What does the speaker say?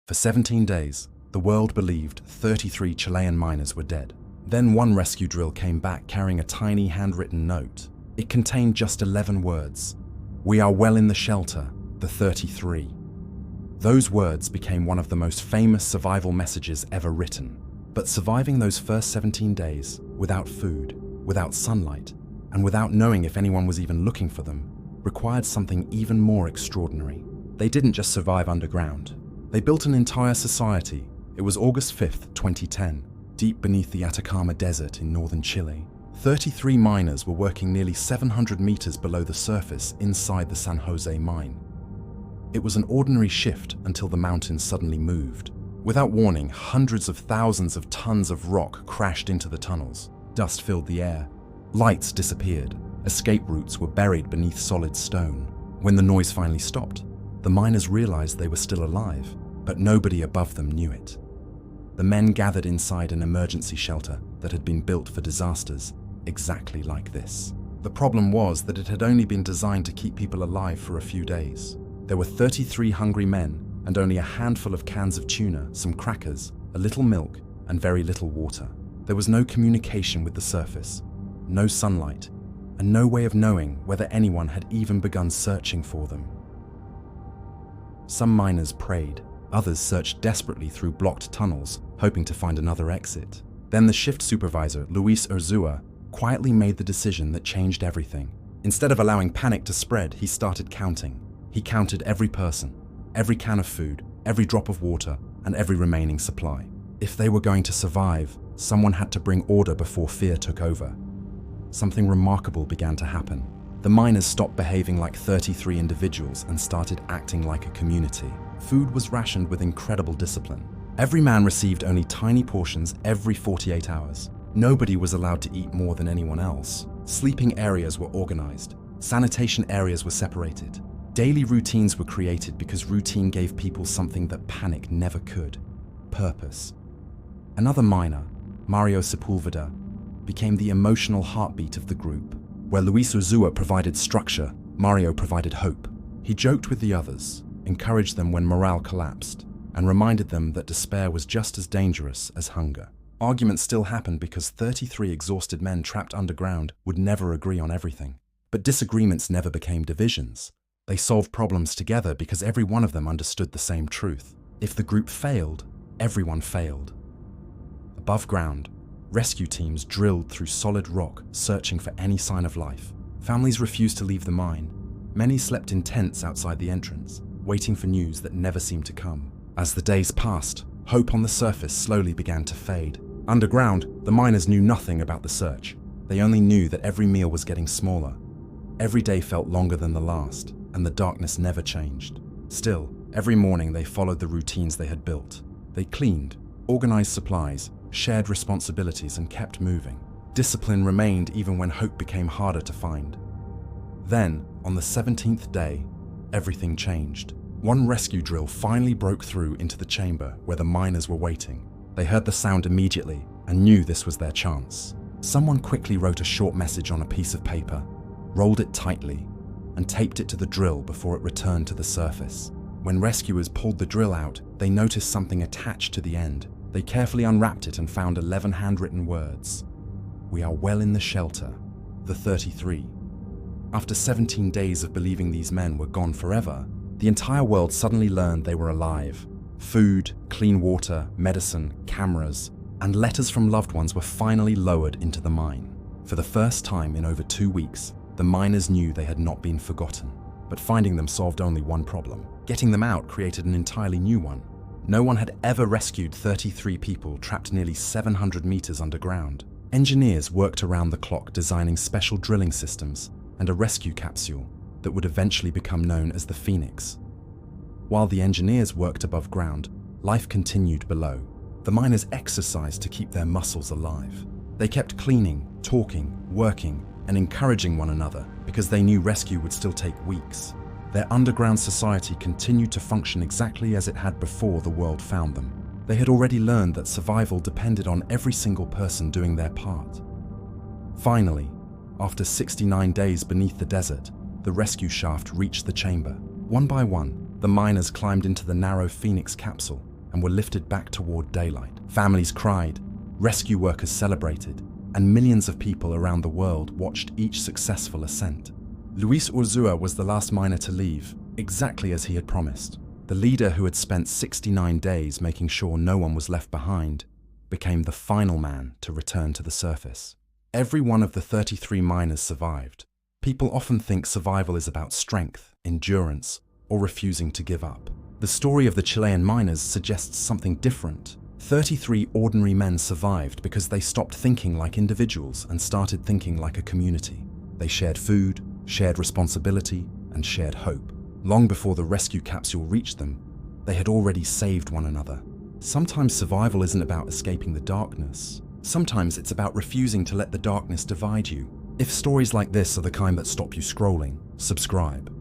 For 17 days, the world believed 33 Chilean miners were dead. Then one rescue drill came back carrying a tiny handwritten note. It contained just 11 words. "We are well in the shelter, the 33. Those words became one of the most famous survival messages ever written. But surviving those first 17 days, without food, without sunlight, and without knowing if anyone was even looking for them, required something even more extraordinary. They didn't just survive underground. They built an entire society. It was August 5th, 2010, deep beneath the Atacama Desert in northern Chile. 33 miners were working nearly 700 meters below the surface inside the San Jose mine. It was an ordinary shift until the mountains suddenly moved. Without warning, hundreds of thousands of tons of rock crashed into the tunnels. Dust filled the air. Lights disappeared. Escape routes were buried beneath solid stone. When the noise finally stopped, the miners realized they were still alive, but nobody above them knew it. The men gathered inside an emergency shelter that had been built for disasters, exactly like this. The problem was that it had only been designed to keep people alive for a few days. There were 33 hungry men and only a handful of cans of tuna, some crackers, a little milk, and very little water. There was no communication with the surface, no sunlight, and no way of knowing whether anyone had even begun searching for them. Some miners prayed, others searched desperately through blocked tunnels, hoping to find another exit. Then the shift supervisor, Luis Urzua, quietly made the decision that changed everything. Instead of allowing panic to spread, he started counting. He counted every person, every can of food, every drop of water, and every remaining supply. If they were going to survive, someone had to bring order before fear took over. Something remarkable began to happen. The miners stopped behaving like 33 individuals and started acting like a community. Food was rationed with incredible discipline. Every man received only tiny portions every 48 hours. Nobody was allowed to eat more than anyone else. Sleeping areas were organized. Sanitation areas were separated. Daily routines were created because routine gave people something that panic never could: purpose. Another miner, Mario Sepulveda, became the emotional heartbeat of the group. Where Luis Urzua provided structure, Mario provided hope. He joked with the others, encouraged them when morale collapsed, and reminded them that despair was just as dangerous as hunger. Arguments still happened because 33 exhausted men trapped underground would never agree on everything. But disagreements never became divisions. They solved problems together because every one of them understood the same truth. If the group failed, everyone failed. Above ground, rescue teams drilled through solid rock, searching for any sign of life. Families refused to leave the mine. Many slept in tents outside the entrance, waiting for news that never seemed to come. As the days passed, hope on the surface slowly began to fade. Underground, the miners knew nothing about the search. They only knew that every meal was getting smaller. Every day felt longer than the last, and the darkness never changed. Still, every morning they followed the routines they had built. They cleaned, organized supplies, shared responsibilities, and kept moving. Discipline remained even when hope became harder to find. Then, on the 17th day, everything changed. One rescue drill finally broke through into the chamber where the miners were waiting. They heard the sound immediately and knew this was their chance. Someone quickly wrote a short message on a piece of paper, rolled it tightly, and taped it to the drill before it returned to the surface. When rescuers pulled the drill out, they noticed something attached to the end. They carefully unwrapped it and found 11 handwritten words. "We are well in the shelter, the 33. After 17 days of believing these men were gone forever, the entire world suddenly learned they were alive. Food, clean water, medicine, cameras, and letters from loved ones were finally lowered into the mine. For the first time in over 2 weeks, the miners knew they had not been forgotten. But finding them solved only one problem. Getting them out created an entirely new one. No one had ever rescued 33 people trapped nearly 700 meters underground. Engineers worked around the clock designing special drilling systems and a rescue capsule that would eventually become known as the Phoenix. While the engineers worked above ground, life continued below. The miners exercised to keep their muscles alive. They kept cleaning, talking, working, and encouraging one another because they knew rescue would still take weeks. Their underground society continued to function exactly as it had before the world found them. They had already learned that survival depended on every single person doing their part. Finally, after 69 days beneath the desert, the rescue shaft reached the chamber. One by one, the miners climbed into the narrow Phoenix capsule. and were lifted back toward daylight. Families cried, rescue workers celebrated, and millions of people around the world watched each successful ascent. Luis Urzúa was the last miner to leave, exactly as he had promised. The leader who had spent 69 days making sure no one was left behind became the final man to return to the surface. Every one of the 33 miners survived. People often think survival is about strength, endurance, or refusing to give up. The story of the Chilean miners suggests something different. 33 ordinary men survived because they stopped thinking like individuals and started thinking like a community. They shared food, shared responsibility, and shared hope. Long before the rescue capsule reached them, they had already saved one another. Sometimes survival isn't about escaping the darkness. Sometimes it's about refusing to let the darkness divide you. If stories like this are the kind that stop you scrolling, subscribe.